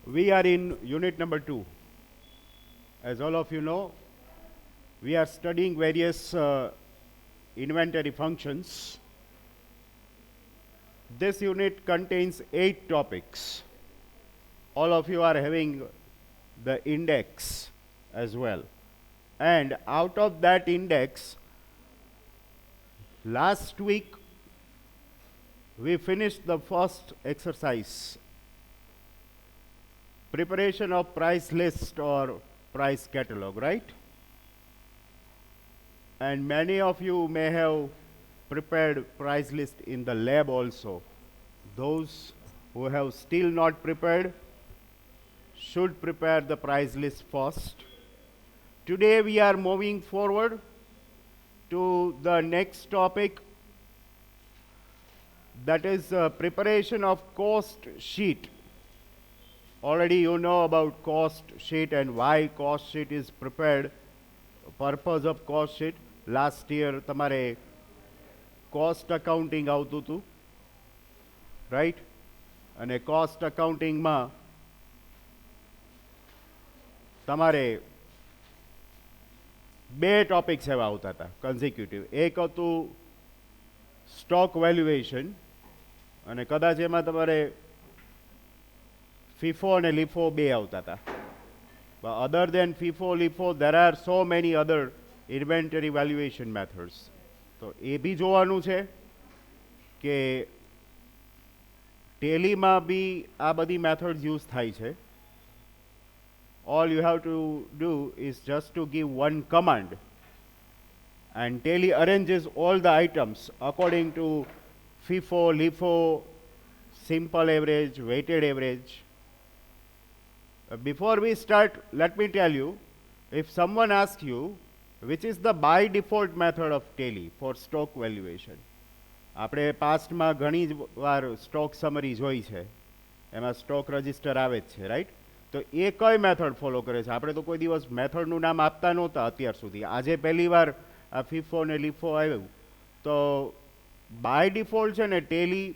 We are in unit number 2. As all of you know, we are studying various inventory functions. This unit contains 8 topics. All of you are having the index as well. And out of that index, last week we finished the first exercise, preparation of price list or price catalog, right? And many of you may have prepared price list in the lab also. Those who have still not prepared should prepare the price list first. Today we are moving forward to the next topic, that is preparation of cost sheet. Already you know about cost sheet and why cost sheet is prepared, purpose of cost sheet. Last year તમારે cost accounting આવતું હતું, right? અને cost accounting માં તમારે બે topics એવા આવતા હતા કન્ઝિક્યુટિવ. એક હતું સ્ટોક વેલ્યુએશન અને કદાચ એમાં તમારે FIFO અને LIFO બે આવતા હતા. But other than FIFO, LIFO, there are so many other inventory valuation methods. તો એ બી જોવાનું છે કે ટેલીમાં બી આ બધી મેથડ્સ યુઝ થાય છે. All you have to do is just to give one command and Tally arranges all the items according to FIFO, LIFO, simple average, weighted average. Before we start, let me tell you, if someone asks you which is the by default method of Tally for stock valuation, આપણે પાસ્ટમાં ઘણી વાર stock summary જોઈ છે, એમાં stock register આવે જ છે, right? તો એ કઈ મેથડ ફોલો કરે છે? આપણે તો કોઈ દિવસ મેથડનું નામ આપતા નહોતા અત્યાર સુધી. આજે પહેલી વાર આ FIFO ને LIFO આવ્યું તો બાય ડિફોલ્ટ છે ને Tally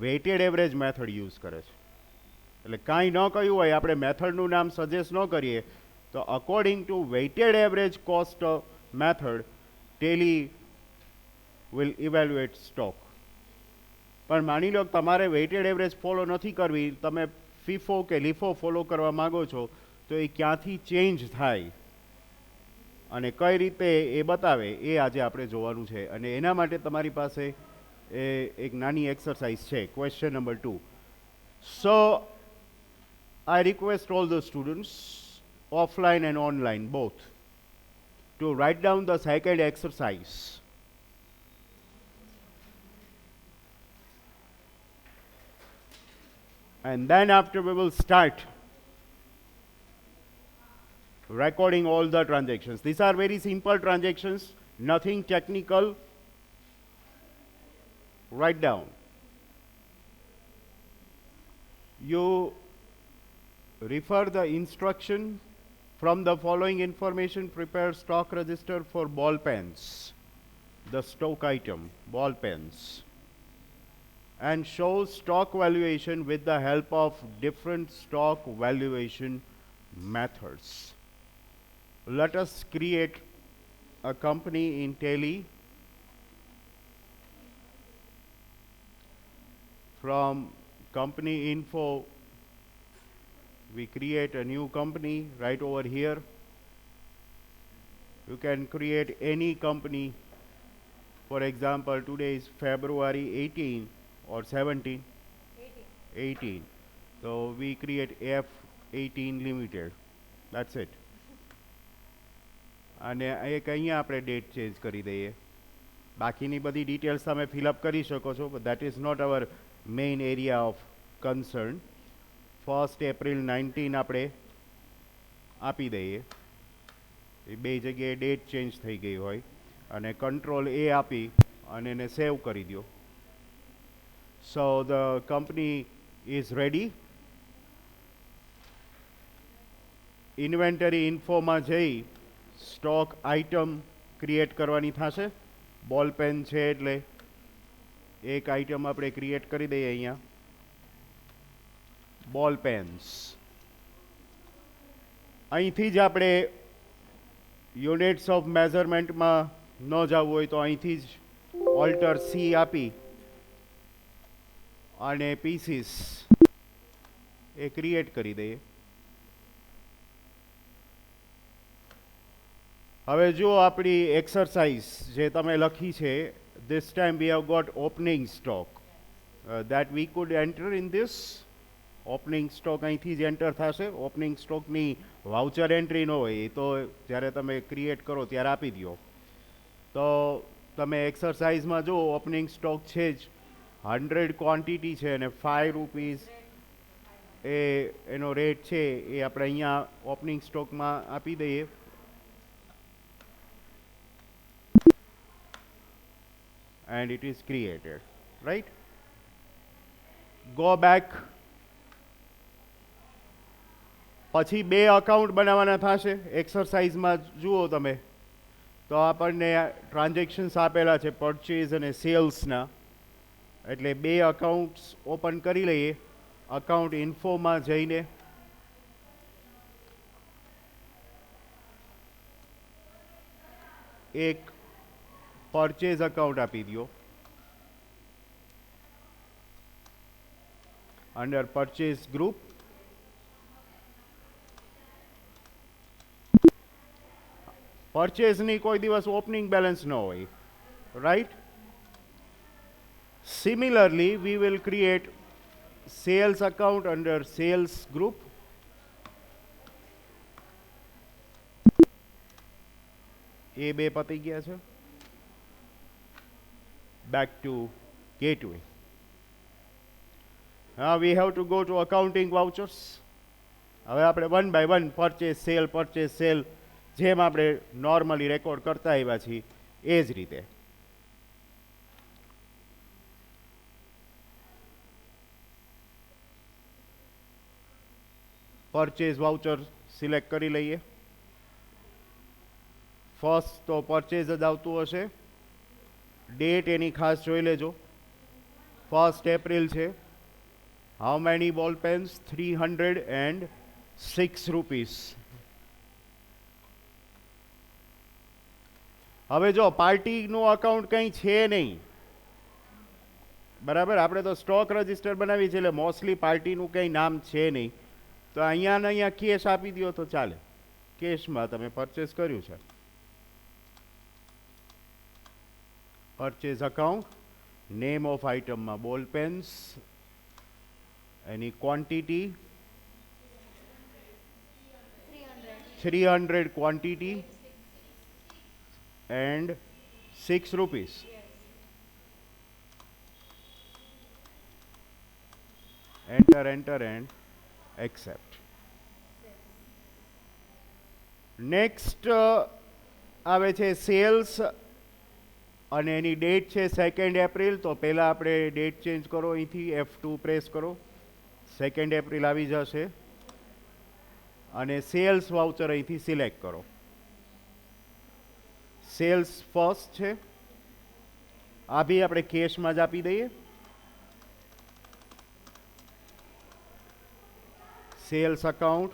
weighted average method use કરે છે. એટલે કાંઈ ન કહ્યું હોય, આપણે મેથડનું નામ સજેસ્ટ ન કરીએ તો according to weighted average cost method Tally will evaluate stock. પણ માની લો તમારે વેઇટેડ એવરેજ ફોલો નથી કરવી, તમે FIFO કે LIFO ફોલો કરવા માગો છો, તો એ ક્યાંથી ચેન્જ થાય અને કઈ રીતે એ બતાવે એ આજે આપણે જોવાનું છે. અને એના માટે તમારી પાસે એક નાની એક્સરસાઇઝ છે, question number 2. So I request all the students, offline and online both, to write down the second exercise. And then after we will start recording all the transactions. These are very simple transactions, nothing technical. Write down. You refer the instruction from the following information: prepare stock register for ball pens, the stock item, ball pens, and show stock valuation with the help of different stock valuation methods. Let us create a company in Tally. From company info, we create a new company right over here. You can create any company. For example, today is February 18 or 17? 18. So we create F18 Limited. That's it. અને એક અહીંયા આપણે date change કરી દઈએ. બાકીની બધી details તમે fill up કરી શકો છો, but that is not our main area of concern. 1st April 19 આપણે આપી દઈએ. એ બે જગ્યાએ ડેટ ચેન્જ થઈ ગઈ હોય અને કંટ્રોલ A આપી અને એને સેવ કરી દો. So the company is ready. Inventory info માં જઈ સ્ટોક આઇટમ ક્રિએટ કરવાની થશે. બોલ પેન છે એટલે એક આઇટમ આપણે ક્રિએટ કરી દઈએ અહીંયા, ball pens. અહીંથી જ આપણે યુનિટ્સ ઓફ મેઝરમેન્ટમાં ન જવું હોય તો અહીંથી જ ઓલ્ટર સી આપી અને પીસીસ એ ક્રિએટ કરી દઈએ. હવે જો આપણી એક્સરસાઇઝ જે તમે લખી છે, this time we have got opening stock that we could enter in this. Opening stock અહીંથી જ એન્ટર થશે. ઓપનિંગ સ્ટોકની વાઉચર એન્ટ્રી ન હોય એ તો જ્યારે તમે ક્રિએટ કરો ત્યારે આપી દો. તો તમે એક્સરસાઇઝમાં જો ઓપનિંગ સ્ટોક છે જ 100 ક્વોન્ટિટી છે અને ₹5 એ એનો રેટ છે એ આપણે અહીંયા ઓપનિંગ સ્ટોકમાં આપી દઈએ. And it is created, right? Go back. પછી બે અકાઉન્ટ બનાવવાના થશે. એક્સરસાઇઝમાં જુઓ તમે તો આપણને ટ્રાન્ઝેક્શન્સ આપેલા છે પરચેઝ અને સેલ્સના, એટલે બે અકાઉન્ટ્સ ઓપન કરી લઈએ. અકાઉન્ટ ઇન્ફોમાં જઈને એક પરચેઝ અકાઉન્ટ આપી દો. અંડર પરચેઝ ગ્રુપ પરચેઝની કોઈ દિવસ ઓપનિંગ બેલેન્સ ન હોય, right? Similarly we will create sales account under sales group. એ બે પતી ગયા છે. Back to gateway. હા, we have to go to accounting vouchers. હવે આપણે one by one purchase sale જેમ આપણે નોર્મલી રેકોર્ડ કરતા આવ્યા છીએ એ જ રીતે. પરચેઝ વાઉચર સિલેક્ટ કરી લઈએ. ફર્સ્ટ તો પરચેઝ જ આવતું હશે. ડેટ એની ખાસ જોઈ લેજો. 1 એપ્રિલ છે. હાઉ મેની બોલ પેન્સ? ₹306. હવે જો પાર્ટીનું અકાઉન્ટ કંઈ છે નહીં, બરાબર? આપણે તો સ્ટોક રજિસ્ટર બનાવી છે એટલે મોસ્ટલી પાર્ટીનું કંઈ નામ છે નહીં. તો અહીંયા ને અહીંયા કેશ આપી દો તો ચાલે. કેશમાં તમે પરચેસ કર્યું છે. પરચેઝ અકાઉન્ટ, નેમ ઓફ આઇટમમાં ball pens, any quantity 300 quantity and ₹6. Enter and accept. Next આવે છે સેલ્સ અને એની ડેટ છે 2 એપ્રિલ. તો પહેલાં આપણે ડેટ ચેન્જ કરો, અહીંથી F2 પ્રેસ કરો. 2 એપ્રિલ આવી જશે અને સેલ્સ વાઉચર અહીંથી સિલેક્ટ કરો. સેલ્સ ફર્સ્ટ છે. આ બી આપણે કેશમાં જ આપી દઈએ. સેલ્સ અકાઉન્ટ,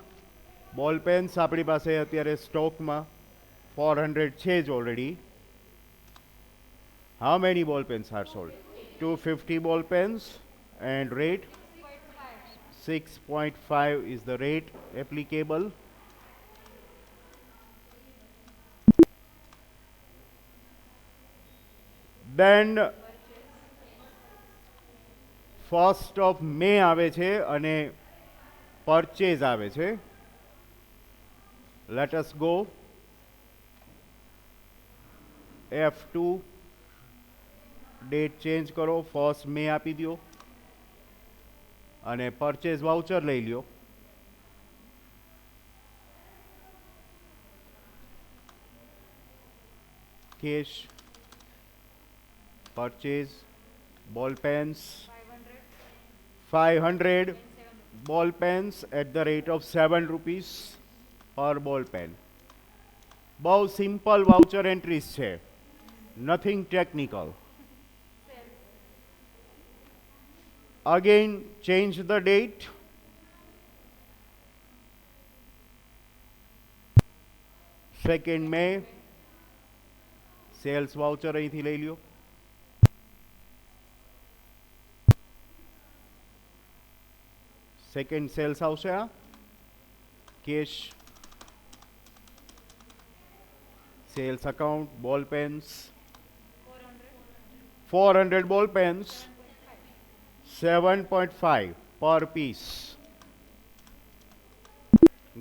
બોલ પેન્સ આપણી પાસે અત્યારે સ્ટોકમાં 400 છે જ ઓલરેડી. હાઉ મેની બોલ પેન્સ આર સોલ્ડ? 250 બોલ Pence and rate 6.5 is the rate applicable. Then 1st of May આવે છે અને પરચેઝ આવે છે. Let us go. F2 date change કરો, 1st May આપી દો અને પરચેઝ વાઉચર લઈ લ્યો. કેશ, પરચેઝ, બોલ Pence 500 ball pens at the rate of ₹7 per ball pen. બહુ સિમ્પલ વાઉચર એન્ટ્રીઝ છે, nothing technical. Again change the date. 2nd May sales voucher અહીંથી લઈ લ્યો. સેકન્ડ સેલ્સ આવશે આ cash sales account ball pens 400 ball pens 7.5 per piece.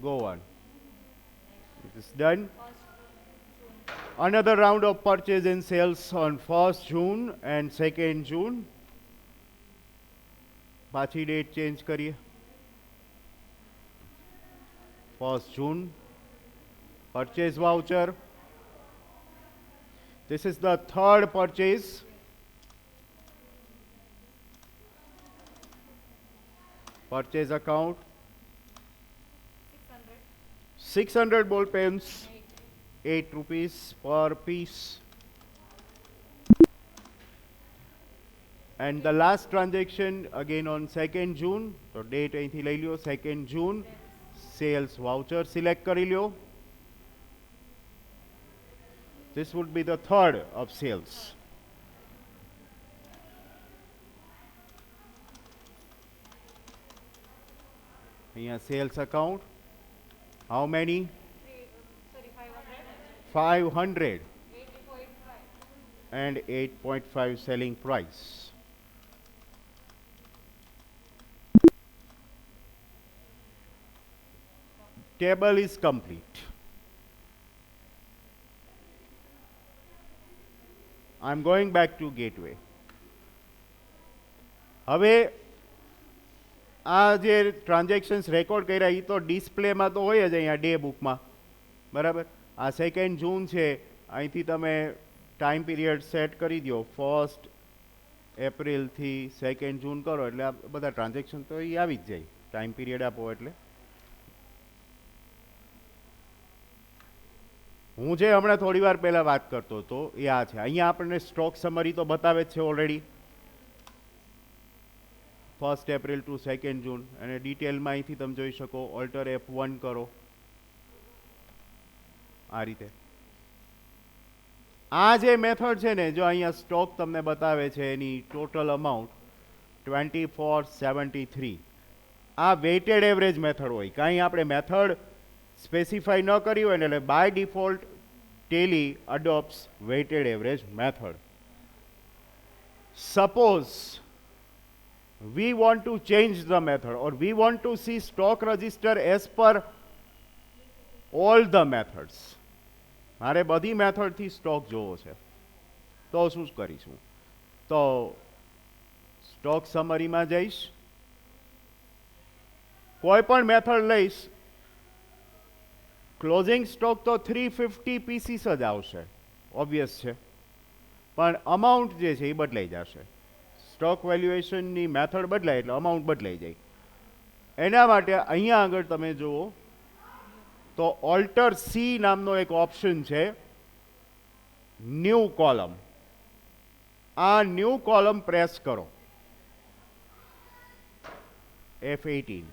Go on. It is done. Another round of purchase and sales on 1st June and 2nd June. પાછી date change કરીએ. 1st June purchase voucher. This is the third purchase. Purchase account 600 ball pens 8 rupees per piece. And the last transaction again on 2nd June. So date અહીંથી લઈ લ્યો 2nd June sales voucher select કરી લ્યો. This would be the third of sales. Here sales account. How many? 500. And 8.5 selling price. Table is complete. I'm going back to gateway. હવે આ જે transactions record કર્યા એ તો ડિસ્પ્લેમાં તો હોય જ અહીંયા ડે બુકમાં બરાબર. આ 2nd June છે અહીંથી તમે ટાઈમ પીરિયડ સેટ કરી દો 1st April થી 2nd June કરો એટલે આ બધા ટ્રાન્ઝેક્શન તો એ આવી જ જાય. ટાઈમ પીરિયડ આપો એટલે. હું જે હમણાં થોડી વાર પહેલાં વાત કરતો હતો એ આ છે. અહીંયા આપણને સ્ટોક સમરી તો બતાવે જ છે already 1st April to 2nd June અને ડિટેલમાં અહીંથી તમે જોઈ શકો. ઓલ્ટર F1 કરો આ રીતે. આ જે મેથડ છે ને જો અહીંયા સ્ટોક તમને બતાવે છે એની ટોટલ અમાઉન્ટ 2473. આ વેઇટેડ એવરેજ મેથડ હોય. કાંઈ આપણે મેથડ સ્પેસિફાઈ ન કરી હોય ને એટલે by default Tally adopts weighted average method. Suppose we want to change the method or we want to see stock register as per all the methods. મારે બધી મેથડથી સ્ટોક જોવો છે તો શું કરીશું? તો સ્ટોક સમરીમાં જઈશ, કોઈ પણ મેથડ લઈશ. ક્લોઝિંગ સ્ટોક તો 350 પીસીસ જ આવશે, ઓબ્વિયસ છે, પણ અમાઉન્ટ જે છે એ બદલાઈ જશે. સ્ટોક વેલ્યુએશનની મેથડ બદલાય એટલે અમાઉન્ટ બદલાઈ જાય. એના માટે અહીંયા આગળ તમે જુઓ તો ઓલ્ટર સી નામનો એક ઓપ્શન છે, ન્યૂ કોલમ. આ ન્યૂ કોલમ પ્રેસ કરો F18.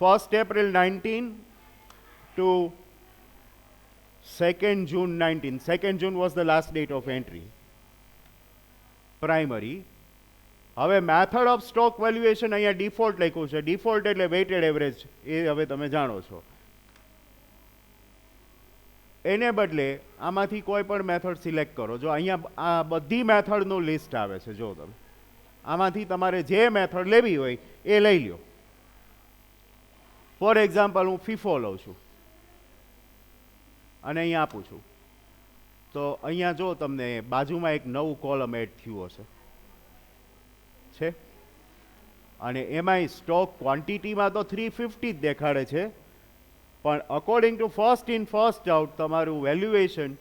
First April 19 to 2nd June 19. 2nd June was the last date of entry. Primary. હવે મેથડ ઓફ સ્ટોક વેલ્યુએશન અહીંયા ડિફોલ્ટ લખ્યું છે. ડિફોલ્ટ એટલે વેઇટેડ એવરેજ, એ હવે તમે જાણો છો. એને બદલે આમાંથી કોઈ પણ મેથડ સિલેક્ટ કરો. જો અહીંયા આ બધી મેથડનું લિસ્ટ આવે છે. જો તમે આમાંથી તમારે જે મેથડ લેવી હોય એ લઈ લ્યો. ફોર એક્ઝામ્પલ હું ફીફો લઉં છું અને અહીંયા આપું છું તો અહીંયા જો તમને બાજુમાં એક નવું કોલમ એડ થયું હશે છે અને એમાંય સ્ટોક ક્વોન્ટિટીમાં તો 350 જ દેખાડે છે, પણ according to first in first out તમારું વેલ્યુએશન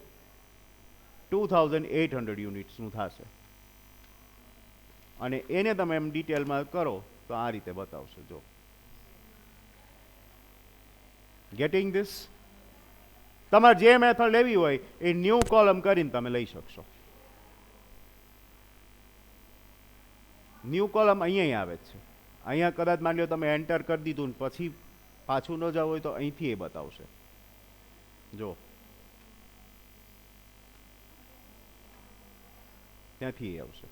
2800 યુનિટ્સનું થશે. અને એને તમે એમ ડિટેલમાં કરો તો આ રીતે બતાવશે. જો ગેટિંગ ધીસ? તમારે જે મેથડ લેવી હોય એ ન્યૂ કોલમ કરીને તમે લઈ શકશો. ન્યૂ કોલમ અહીંયા આવે છે. અહીંયા કદાચ માની લો તમે એન્ટર કરી દીધું ને પછી પાછું ન જવું હોય તો અહીંથી એ બતાવશે. જો ત્યાંથી એ આવશે.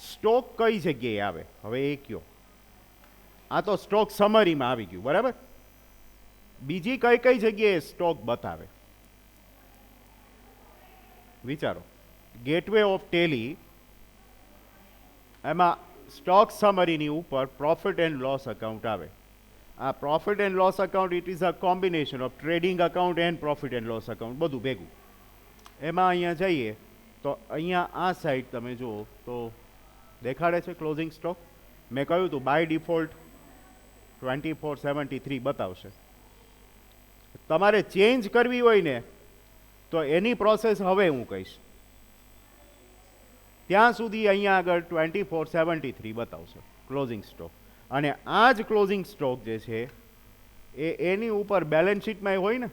સ્ટોક કઈ જગ્યાએ આવે હવે એ કયો. આ તો સ્ટોક સમરીમાં આવી ગયું બરાબર. બીજી કઈ કઈ જગ્યાએ સ્ટોક બતાવે વિચારો. ગેટવે ઓફ ટેલી એમાં સ્ટોક સમરીની ઉપર પ્રોફિટ એન્ડ લોસ અકાઉન્ટ આવે. આ profit and loss account it is a combination of trading account and profit and loss account બધું ભેગું. એમાં અહીંયા જઈએ તો અહીંયા આ સાઈડ તમે જુઓ તો દેખાડે છે ક્લોઝિંગ સ્ટોક. મેં કહ્યું હતું બાય ડિફોલ્ટ 2473 બતાવશે. તમારે ચેન્જ કરવી હોય ને તો એની પ્રોસેસ હવે હું કહીશ. ત્યાં સુધી અહીંયા આગળ 2473 બતાવશે ક્લોઝિંગ સ્ટોક. અને આ જ ક્લોઝિંગ સ્ટોક જે છે એ એની ઉપર બેલેન્સ શીટમાં હોય ને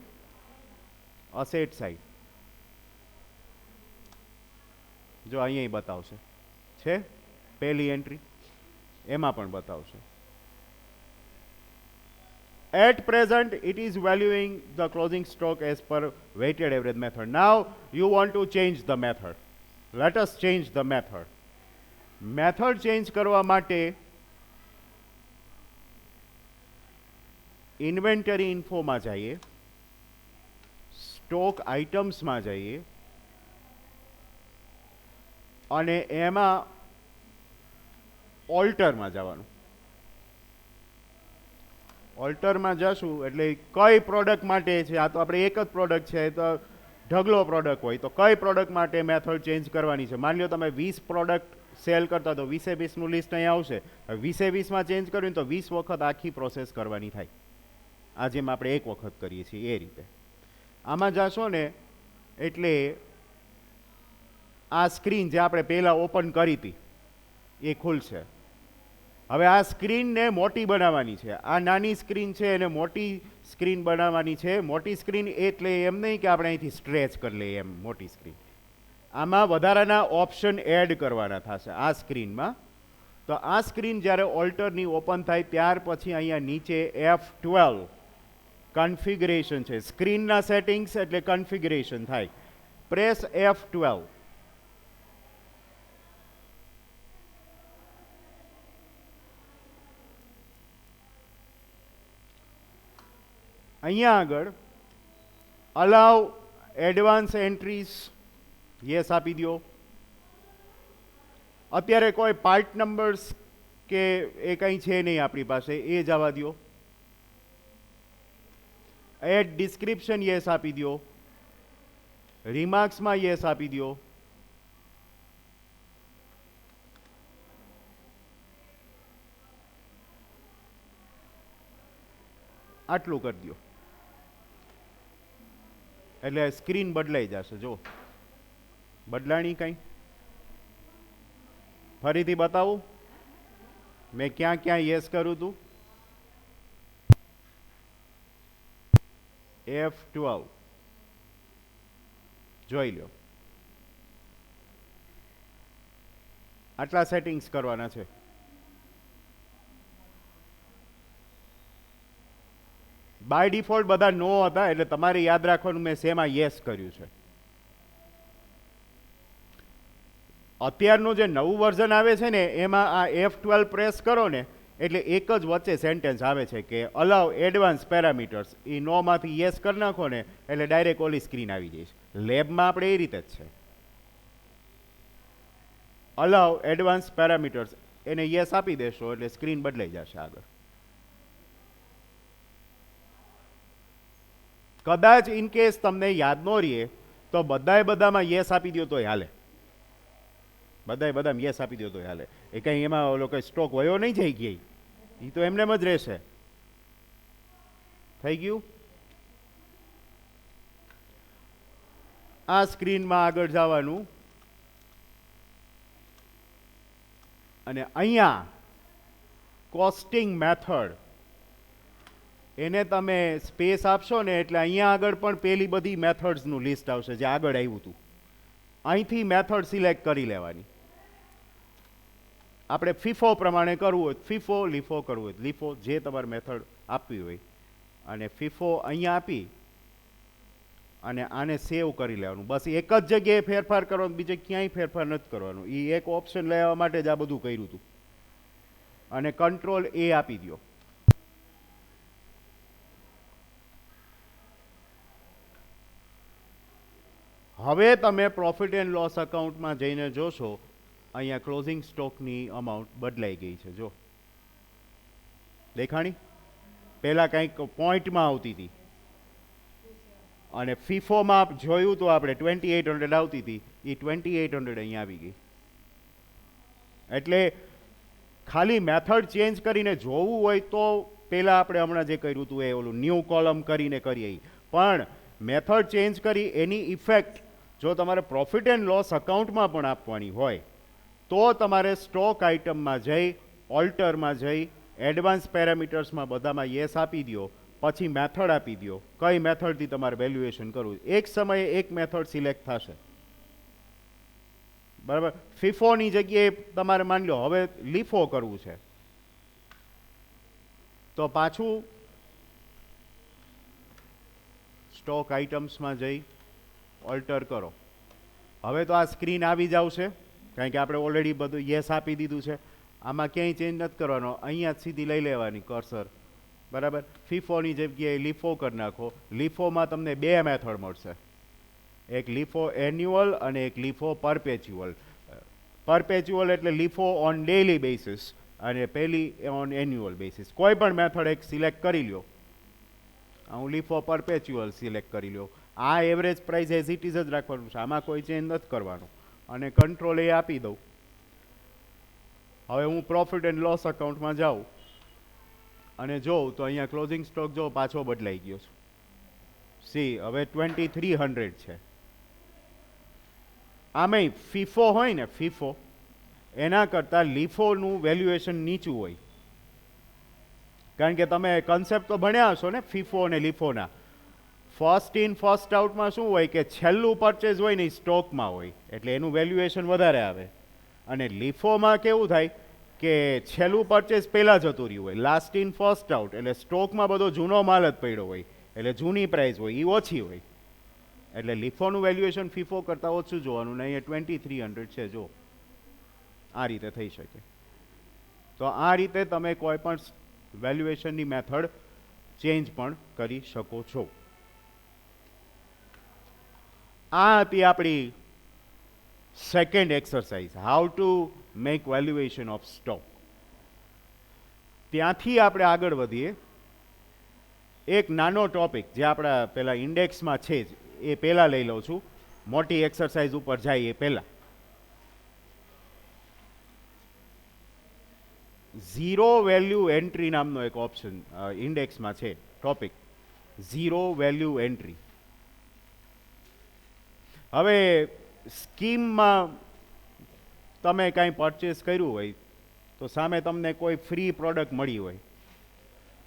અસેટ સાઈડ જો અહીંયા બતાવશે છે પહેલી એન્ટ્રી એમાં પણ બતાવશે. At present, it is valuing the closing stock as per weighted average method. Now you want to change the method. Let us change the method. Method change કરવા માટે ઇન્વેન્ટરી ઇન્ફોમાં જઈએ, સ્ટોક આઇટમ્સમાં જઈએ અને એમાં ઓલ્ટરમાં જવાનું. ઓલ્ટરમાં જશું એટલે કઈ પ્રોડક્ટ માટે છે. આ તો આપણે એક જ પ્રોડક્ટ છે તો ઢગલો પ્રોડક્ટ હોય તો કઈ પ્રોડક્ટ માટે મેથડ ચેન્જ કરવાની છે. માની લો તમે 20 પ્રોડક્ટ સેલ કરતા તો 20-20નું લિસ્ટ અહીંયા આવશે. 20-20માં ચેન્જ કર્યું તો 20 વખત આખી પ્રોસેસ કરવાની થાય. આ જેમ આપણે એક વખત કરીએ છીએ એ રીતે. આમાં જશો ને એટલે આ સ્ક્રીન જે આપણે પહેલાં ઓપન કરી હતી એ ખુલશે. હવે આ સ્ક્રીનને મોટી બનાવવાની છે. આ નાની સ્ક્રીન છે એને મોટી સ્ક્રીન બનાવવાની છે. મોટી સ્ક્રીન એટલે એમ નહીં કે આપણે અહીંથી સ્ટ્રેચ કરી લઈએ એમ મોટી સ્ક્રીન. આમાં વધારાના ઓપ્શન એડ કરવાના થશે આ સ્ક્રીનમાં. તો આ સ્ક્રીન જ્યારે ઓલ્ટરની ઓપન થાય ત્યાર પછી અહીંયા નીચે F12 કન્ફિગરેશન છે. સ્ક્રીનના સેટિંગ્સ એટલે કન્ફિગરેશન થાય. Press F12. અહીંયા આગળ અલાઉ એડવાન્સ એન્ટ્રીઝ યસ આપી દો. અત્યારે કોઈ પાર્ટ નંબર્સ કે એ કંઈ છે નહીં આપણી પાસે એ જવા દો. એડ ડિસ્ક્રિપ્શન યસ આપી દો. રિમાર્ક્સમાં યસ આપી દો. આટલું કરી દો એટલે સ્ક્રીન બદલાઈ જશે. જો બદલાણી કઈ ફરીથી બતાવું મેં ક્યાં ક્યાં યસ કર્યું હતું. F12 જોઈ લો. આટલા સેટિંગ્સ કરવાના છે. બાય ડિફોલ્ટ બધા નો હતા એટલે તમારે યાદ રાખવાનું મેં શેમાં યસ કર્યું છે. અત્યારનું જે નવું વર્ઝન આવે છે ને એમાં આ F12 પ્રેસ કરો ને એટલે એક જ વચ્ચે સેન્ટેન્સ આવે છે કે અલાઉ એડવાન્સ પેરામીટર્સ. એ નોમાંથી યસ કરી નાખો ને એટલે ડાયરેક્ટ ઓલી સ્ક્રીન આવી જાય છે. લેબમાં આપણે એ રીતે જ છે. અલાઉ એડવાન્સ પેરામીટર્સ એને યસ આપી દેશો એટલે સ્ક્રીન બદલાઈ જશે આગળ. કદાચ ઇન કેસ તમને યાદ ન રહીએ તો બધામાં યસ આપી દો તો હાલે. બધામાં યસ આપી દો તો હાલે. એ કંઈ એમાં ઓલો કંઈ સ્ટોક વયો નહીં જઈ ગઈ. એ તો એમને જ રહેશે. થઈ ગયું. આ સ્ક્રીનમાં આગળ જવાનું અને અહીંયા કોસ્ટિંગ મેથડ એને તમે સ્પેસ આપશો ને એટલે અહીંયા આગળ પણ પેલી બધી મેથડ્સનું લિસ્ટ આવશે જે આગળ આવ્યું હતું. અહીંથી મેથડ સિલેક્ટ કરી લેવાની. આપણે ફીફો પ્રમાણે કરવું હોય ફીફો લીફો કરવું હોય લીફો જે તમારે મેથડ આપવી હોય અને ફીફો અહીંયા આપી અને આને સેવ કરી લેવાનું. બસ એક જ જગ્યાએ ફેરફાર કરવાનો, બીજે ક્યાંય ફેરફાર નથી કરવાનો. એ એક ઓપ્શન લેવા માટે જ આ બધું કર્યું હતું. અને કંટ્રોલ એ આપી દો. હવે તમે પ્રોફિટ એન્ડ લોસ અકાઉન્ટમાં જઈને જોશો અહીંયા ક્લોઝિંગ સ્ટોકની અમાઉન્ટ બદલાઈ ગઈ છે. જો દેખાણી, પહેલાં કંઈક પોઈન્ટમાં આવતી હતી અને ફીફોમાં જોયું તો આપણે 2800 આવતી હતી, એ 2800 અહીંયા આવી ગઈ. એટલે ખાલી મેથડ ચેન્જ કરીને જોવું હોય તો પહેલાં આપણે હમણાં જે કર્યું હતું એ ઓલું ન્યૂ કોલમ કરીને કરીએ, પણ મેથડ ચેન્જ કરી એની ઇફેક્ટ જો તમારે પ્રોફિટ એન્ડ લોસ અકાઉન્ટમાં પણ આપવાની હોય તો તમારે સ્ટોક આઇટમમાં જઈ ઓલ્ટરમાં જઈ એડવાન્સ પેરામીટર્સમાં બધામાં યસ આપી દો, પછી મેથડ આપી દો કઈ મેથડથી તમારે વેલ્યુએશન કરવું. એક સમયે એક મેથડ સિલેક્ટ થશે. બરાબર. ફીફોની જગ્યાએ તમારે માની લો હવે લીફો કરવું છે તો પાછું સ્ટોક આઇટમ્સમાં જઈ ઓલ્ટર કરો. હવે તો આ સ્ક્રીન આવી જ આવશે કારણ કે આપણે ઓલરેડી બધું યસ આપી દીધું છે. આમાં ક્યાંય ચેન્જ નથી કરવાનો, અહીંયા જ સીધી લઈ લેવાની કર્સર. બરાબર. ફીફોની જગ્યાએ લીફો કરી નાખો. લીફોમાં તમને બે મેથડ મળશે, એક લીફો એન્યુઅલ અને એક લીફો પરપેચ્યુઅલ. પરપેચ્યુઅલ એટલે લીફો ઓન ડેઇલી બેસિસ અને પહેલી ઓન એન્યુઅલ બેસિસ. કોઈ પણ મેથડ એક સિલેક્ટ કરી લ્યો. હું લીફો પરપેચ્યુઅલ સિલેક્ટ કરી લ્યો. આ average price as it is જ રાખવાનું છે, આમાં કોઈ ચેન્જ નથી કરવાનું. અને કંટ્રોલ એ આપી દઉં. હવે હું પ્રોફિટ એન્ડ લોસ અકાઉન્ટમાં જાઉં અને જોઉં તો અહીંયા ક્લોઝિંગ સ્ટોક જો પાછો બદલાઈ ગયો છે. સી હવે 2300 છે. આમાંય ફીફો હોય ને, ફીફો એના કરતાં લીફોનું વેલ્યુએશન નીચું હોય. કારણ કે તમે કન્સેપ્ટ તો ભણ્યા હશો ને ફીફો અને લીફોના. ફર્સ્ટ ઇન ફર્સ્ટ આઉટમાં શું હોય કે છેલ્લું પરચેઝ હોય ને એ સ્ટોકમાં હોય એટલે એનું વેલ્યુએશન વધારે આવે. અને લીફોમાં કેવું થાય કે છેલ્લું પરચેઝ પહેલાં જતું રહ્યું હોય, લાસ્ટ ઇન ફર્સ્ટ આઉટ એટલે સ્ટોકમાં બધો જૂનો માલ જ પડ્યો હોય એટલે જૂની પ્રાઇસ હોય એ ઓછી હોય. એટલે લીફોનું વેલ્યુએશન ફીફો કરતાં ઓછું જોવાનું ને અહીંયા 2300 છે. જો આ રીતે થઈ શકે. તો આ રીતે તમે કોઈ પણ વેલ્યુએશનની મેથડ ચેન્જ પણ કરી શકો છો. આ હતી આપણી second exercise, how to make valuation of stock. ત્યાંથી આપણે આગળ વધીએ. એક નાનો ટોપિક જે આપણા પેલા ઇન્ડેક્સમાં છે જ એ પહેલાં લઈ લઉં છું, મોટી એક્સરસાઇઝ ઉપર જાય એ પહેલાં. ઝીરો વેલ્યુ એન્ટ્રી નામનો એક ઓપ્શન ઇન્ડેક્સમાં છે, ટોપિક ઝીરો વેલ્યુ એન્ટ્રી. હવે સ્કીમમાં તમે કાંઈ પરચેસ કર્યું હોય તો સામે તમને કોઈ ફ્રી પ્રોડક્ટ મળી હોય,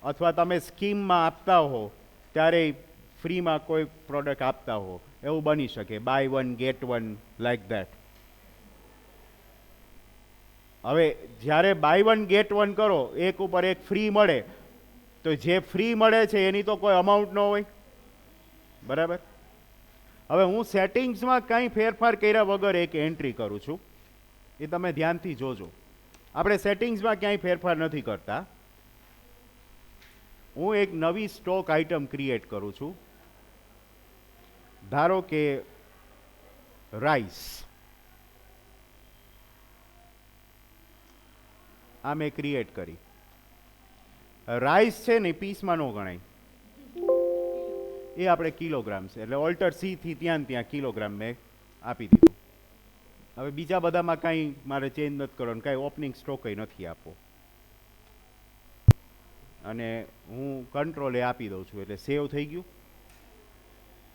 અથવા તમે સ્કીમમાં આપતા હો ત્યારે ફ્રીમાં કોઈ પ્રોડક્ટ આપતા હો, એવું બની શકે. Buy one get one like that. હવે જ્યારે બાય વન ગેટ વન કરો, એક ઉપર એક ફ્રી મળે, તો જે ફ્રી મળે છે એની તો કોઈ અમાઉન્ટ ન હોય. બરાબર. હવે હું સેટિંગ્સમાં કંઈ ફેરફાર કર્યા વગર એક એન્ટ્રી કરું છું, એ તમે ધ્યાનથી જોજો. આપણે સેટિંગ્સમાં ક્યાંય ફેરફાર નથી કરતા. હું એક નવી સ્ટોક આઇટમ ક્રિએટ કરું છું. ધારો કે રાઈસ. આ મેં ક્રિએટ કરી. રાઈસ છે ને પીસમાં ન ગણાય, એ આપણે કિલોગ્રામ છે એટલે ઓલ્ટર સી થી ત્યાં કિલોગ્રામ મેં આપી દીધું. હવે બીજા બધામાં કાંઈ મારે ચેન્જ નથી કરવાનું, કાંઈ ઓપનિંગ સ્ટોક નથી આપવો. અને હું કંટ્રોલ એ આપી દઉં છું એટલે સેવ થઈ ગયું.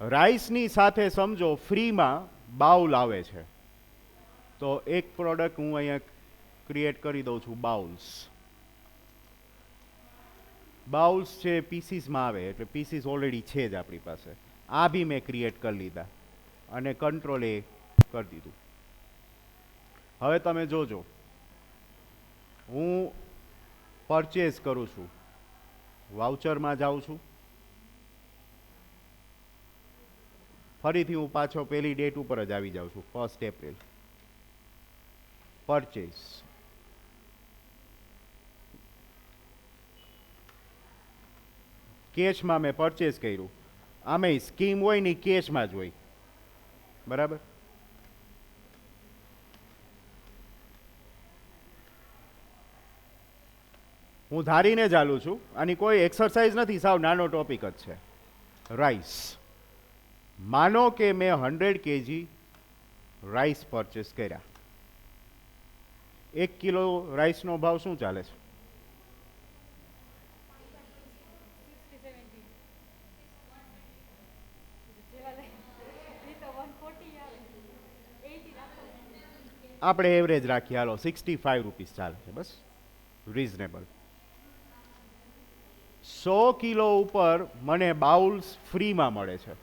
રાઈસની સાથે સમજો ફ્રીમાં બાઉલ આવે છે, તો એક પ્રોડક્ટ હું અહીંયા ક્રિએટ કરી દઉં છું, બાઉલ્સ. બાઉલ્સ છે પીસીસમાં આવે એટલે પીસીસ ઓલરેડી છે જ આપણી પાસે. આ બી મેં ક્રિએટ કરી લીધા અને કંટ્રોલ એ કરી દીધું. હવે તમે જોજો હું પરચેસ કરું છું, વાઉચરમાં જાઉં છું, ફરીથી હું પાછો પેલી ડેટ ઉપર જ આવી જાઉં છું, 1 એપ્રિલ. પરચેસ, કેશમાં મેં પરચેસ કર્યું. આમેય સ્કીમ હોય ને કેશમાં જ હોય, બરાબર. હું ધારીને ચાલું છું, આની કોઈ એક્સરસાઇઝ નથી, સાવ નાનો ટોપિક જ છે. રાઈસ, માનો કે મેં 100 kg રાઈસ પરચેસ કર્યા. 1 કિલો રાઈસનો ભાવ શું ચાલે છે? આપણે એવરેજ રાખીએ, હાલો 65 રૂપીસ ચાલે છે, બસ રીઝનેબલ. 100 કિલો ઉપર મને બાઉલ્સ ફ્રીમાં મળે છે.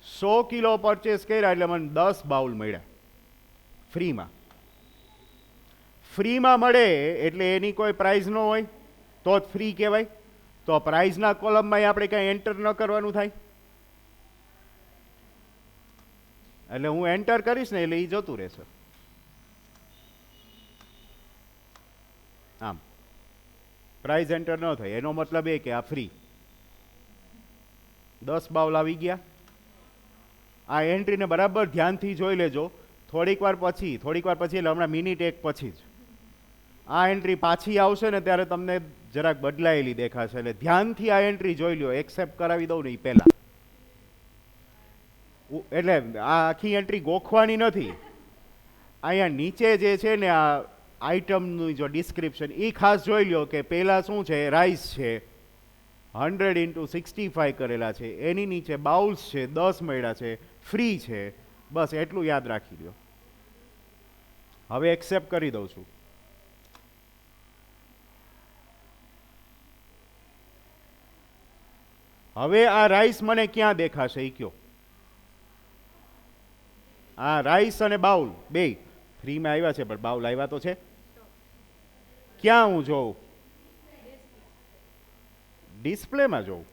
સો કિલો પરચેસ કર્યા એટલે મને 10 બાઉલ મળ્યા ફ્રીમાં. ફ્રીમાં મળે એટલે એની કોઈ પ્રાઇઝ ન હોય તો જ ફ્રી કહેવાય. તો પ્રાઇઝના કોલમમાં આપણે કાંઈ એન્ટર ન કરવાનું થાય, એટલે હું એન્ટર કરીશ ને એટલે એ જતું રહેશે. આમ પ્રાઇઝ એન્ટર ન થાય એનો મતલબ એ કે આ ફ્રી. 10 બાઉલ આવી ગયા. આ એન્ટ્રીને બરાબર ધ્યાનથી જોઈ લેજો. થોડીક વાર પછી એટલે હમણાં મિનિટ 1 પછી જ આ એન્ટ્રી પાછી આવશે ને ત્યારે તમને જરાક બદલાયેલી દેખાશે, એટલે ધ્યાનથી આ એન્ટ્રી જોઈ લો. એક્સેપ્ટ કરાવી દઉં ને એ પહેલા, એટલે આ આખી એન્ટ્રી ગોખવાની નથી. અહીંયા નીચે જે છે ને આ આઇટમનું જો ડિસ્ક્રિપ્શન એ ખાસ જોઈ લો કે પહેલા શું છે, રાઈસ છે 100 × 65 કરેલા છે, એની નીચે બાઉલ્સ છે 10 મળ્યા છે, ફ્રી છે, બસ એટલું યાદ રાખી લો. હવે એક્સેપ્ટ કરી દઉં છું. હવે આ રાઈસ મને ક્યાં દેખાશે એ કયો? આ રાઈસ અને બાઉલ બે ફ્રીમાં આવ્યા છે, પણ બાઉલ આવ્યા તો છે. ક્યાં હું જોઉં? ડિસ્પ્લેમાં જોઉં.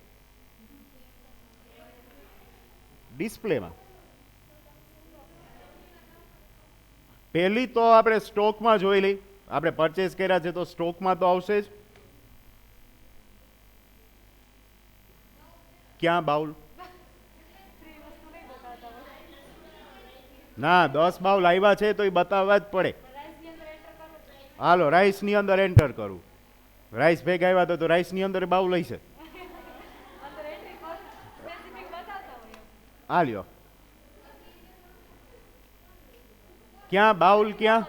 ડિસ્પ્લેમાં પહેલી તો આપણે સ્ટોકમાં જોઈ લઈ. આપણે પરચેસ કર્યા છે તો સ્ટોકમાં તો આવશે જ. ક્યાં બાઉલ? ના, 10 બાઉલ આવ્યા છે તો એ બતાવવા જ પડે. હાલો રાઈસ ની અંદર એન્ટર કરું. રાઈસ ભેગ આવ્યા તો રાઈસ ની અંદર બાઉલ હશે. આ લ્યો, ક્યાં બાઉલ? ક્યાં?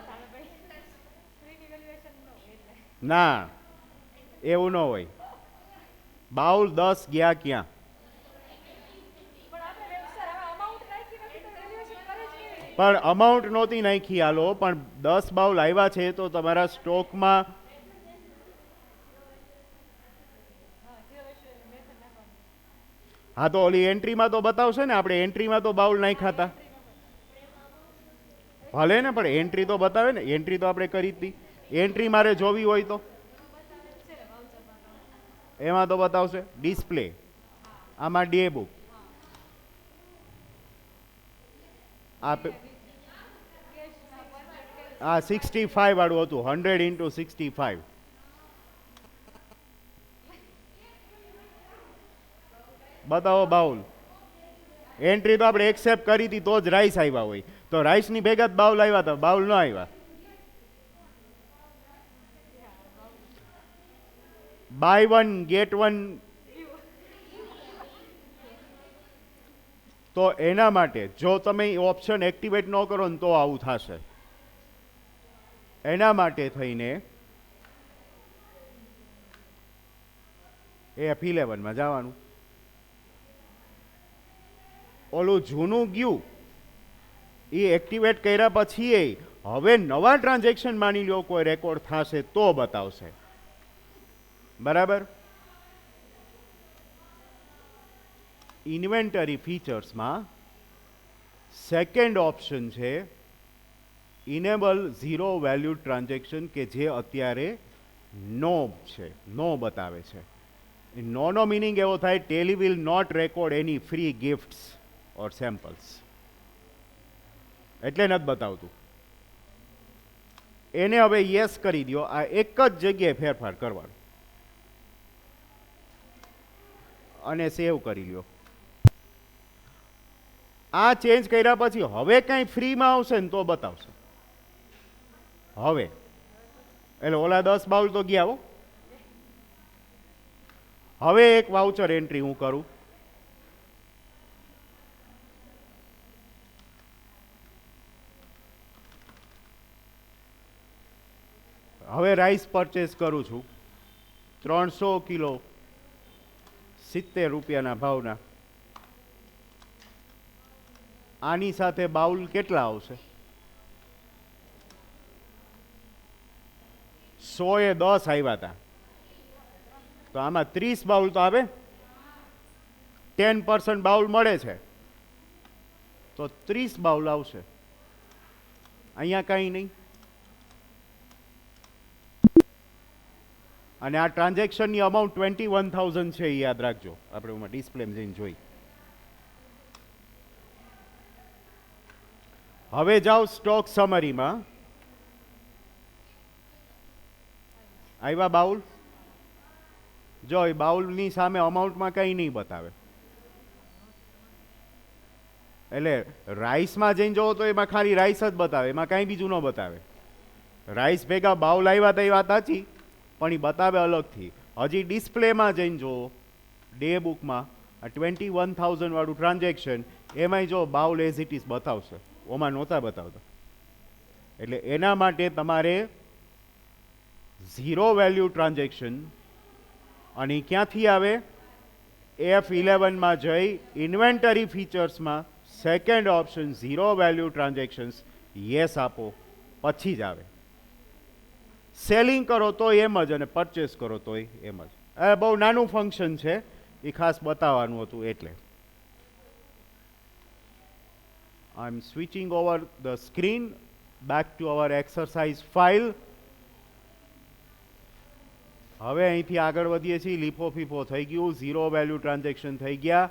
ના, એવું ન હોય. બાઉલ 10 ગયા ક્યાં? પણ અમાઉન્ટ નહોતી નાખી. હાલો, પણ 10 બાઉલ આવ્યા છે તો તમારા સ્ટોકમાં હા તો ઓલી એન્ટ્રીમાં તો બતાવશે ને. આપણે એન્ટ્રીમાં તો બાઉલ નાખ્યા હતા. ભલે ને, પણ એન્ટ્રી તો બતાવે ને. એન્ટ્રી તો આપણે કરી હતી. એન્ટ્રી મારે જોવી હોય તો એમાં તો બતાવશે ડિસ્પ્લે. આમાં ડે બુક આ 65 વાળું હતું, 100 × 65. બતાવો બાઉલ. એન્ટ્રી તો આપણે એક્સેપ્ટ કરી હતી તો જ રાઈસ આવ્યા હોય, તો રાઈસ ની ભેગા જ બાઉલ આવ્યા હતા, બાઉલ ન આવ્યા. Buy 1 get 1. તો એના માટે જો તમે ઓપ્શન એક્ટિવેટ ન કરો ને તો આવું થશે. એના માટે થઈને F11 માં જવાનું. ઓલું જૂનું ગયું એ એક્ટિવેટ કર્યા પછી હવે નવા ટ્રાન્ઝેક્શન માની લો કોઈ રેકોર્ડ થશે તો બતાવશે. બરાબર. ઇન્વેન્ટરી ફીચર્સમાં સેકન્ડ ઓપ્શન છે ઇનેબલ ઝીરો વેલ્યુ ટ્રાન્ઝેક્શન, કે જે અત્યારે નો છે, નો બતાવે છે. નોનો મિનિંગ એવો થાય Tally will not record any free gifts or samples, એટલે નથી બતાવતું. એને હવે યસ કરી દો. આ એક જ જગ્યાએ ફેરફાર કરવાનો અને સેવ કરી લ્યો. આ ચેન્જ કર્યા પછી હવે કંઈ ફ્રીમાં આવશે ને તો બતાવશે. હવે એટલે ઓલા 10 બાઉલ તો ગયા હો. હવે એક વાઉચર એન્ટ્રી હું કરું. હવે રાઈસ પરચેસ કરું છું 300 કિલો 70 રૂપિયાના ભાવના. આની સાથે બાઉલ કેટલા આવશે? 110 આવ્યા હતા, તો આમાં 30 બાઉલ તો આવે. 10% બાઉલ મળે છે તો 30 બાઉલ આવશે. અહીંયા કંઈ નહીં. અને આ ટ્રાન્ઝેક્શનની અમાઉન્ટ 21,000 છે, એ યાદ રાખજો. આપણે એમાં ડિસ્પ્લેમાં જઈને જોઈ. હવે જાઓ સ્ટોક સમરીમાં. આવ્યા બાઉલ. જો એ બાઉલની સામે અમાઉન્ટમાં કંઈ નહીં બતાવે. એટલે રાઈસમાં જઈને જોવો તો એમાં ખાલી રાઈસ જ બતાવે, એમાં કાંઈ બીજું ન બતાવે. રાઈસ ભેગા બાઉલ આવ્યા તો એ વાત સાચી, પણ એ બતાવે અલગથી. હજી ડિસ્પ્લેમાં જઈને જુઓ, ડે બુકમાં આ 21,000 વાળું ટ્રાન્ઝેક્શન, એમાંય જો બાઉલ એઝ ઇટ ઇઝ બતાવશે, ઓમાં નહોતા બતાવતા. એટલે એના માટે તમારે ઝીરો વેલ્યુ ટ્રાન્ઝેક્શન, અને ક્યાંથી આવે? F11માં જઈ ઇન્વેન્ટરી ફીચર્સમાં second option zero value transactions yes આપો, પછી જ આવે. સેલિંગ કરો તો એમ જ, અને પરચેસ કરો તોય એમ જ. બહુ નાનું ફંક્શન છે, એ ખાસ બતાવવાનું હતું એટલે. I am switching over the screen back to our exercise file. હવે અહીંથી આગળ વધીએ છીએ. લીફો ફીફો થઈ ગયું, ઝીરો વેલ્યુ ટ્રાન્ઝેક્શન થઈ ગયા.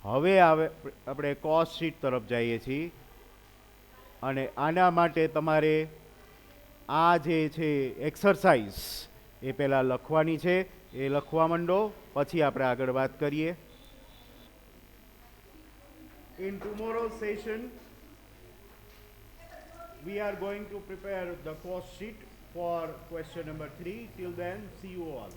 હવે આપણે કોસ્ટ શીટ તરફ જઈએ છીએ, અને આના માટે તમારે આ જે છે એક્સરસાઇઝ એ પહેલાં લખવાની છે. એ લખવા માંડો, પછી આપણે આગળ વાત કરીએ. In tomorrow's session, we are going to prepare the cost sheet for question number 3. Till then, see you all.